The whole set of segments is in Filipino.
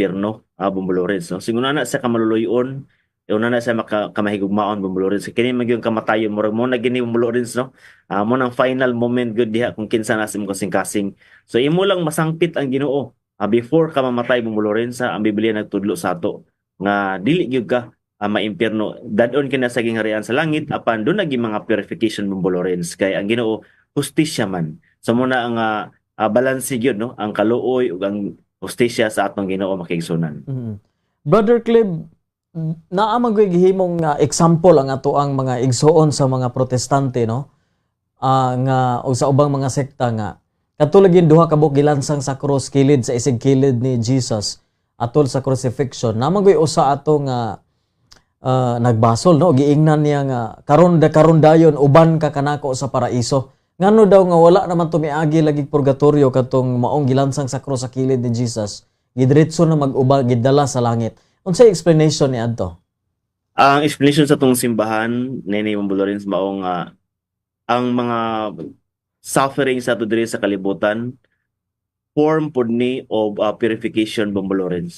impyerno, Bumbulorin, no? Siguro na sa kamaluluyon, una na sa kamahigugmaon Bumbulorin. So kini magyung kamatayon mo na gini Bumbulorin, no? Mo nang final moment good diha kung kinsa nasim kasing-kasing. So imo lang masangpit ang Ginoo. Before ka mamatay Bumbulorin, sa ang Biblia nagtudlo sa ato nga dili gyud ka maimpyerno. Dadon kina sa gingharian sa langit apan doon naging mga purification Bumbulorin. Kay ang Ginoo hustisya man. So muna ang balanse gyud, no? Ang kaluoy ug ang hustisya sa atong Ginoo makigsunan. Brother Clive, naa man gyud gihimong example ang ato ang mga igsuon sa mga protestante, no? Nga o sa ubang mga sekta nga katulad yung duha ka buok gilansang sa cross kilid sa isig kilid ni Jesus atol sa crucifixion. Naman gyud usa ato nga nagbasol, no? Giingnan niya nga karon dayon uban ka kanako sa paraiso. Ngano daw nga wala naman tumiagi lagi purgatorio katong maong gilansang sa cross sa kilid ni Jesus. Gidiretso na mag-uba gidala sa langit. Unsay explanation ni adto? Ang explanation sa tong simbahan nini Bumbulorin maong ang mga suffering sa diri sa kalibutan form pud ni of purification Bumbulorin.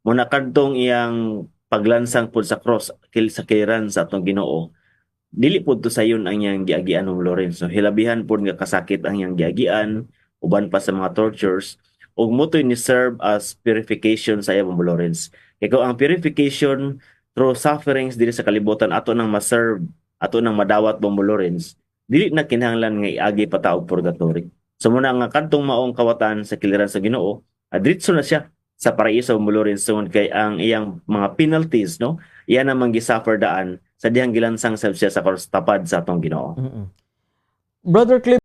Muna kadtong iyang paglansang pud sa cross sa kairan sa atong Ginoo, dili pud to sayon ang iyang giagian Bumbulorin. So hilabihan pud nga kasakit ang iyang giagian uban pa sa mga tortures ug motoy ni serve as purification sa iyang Bumbulorin. Kay kung ang purification through sufferings diri sa kalibutan ato nang ma-serve, ato nang madawat Bumbulorin, dili na kinahanglan nga iagi pa ta og purgatory. So muna nga kadtong maong kawatan sa kiliran sa Ginoo, diretso na siya sa paraiso Bumbulorin sungod kay ang iyang mga penalties, no? Iyan namang gisuffer daan sa dihang gilansang siya sa cross tapad sa atong Ginoo. Brother Clive,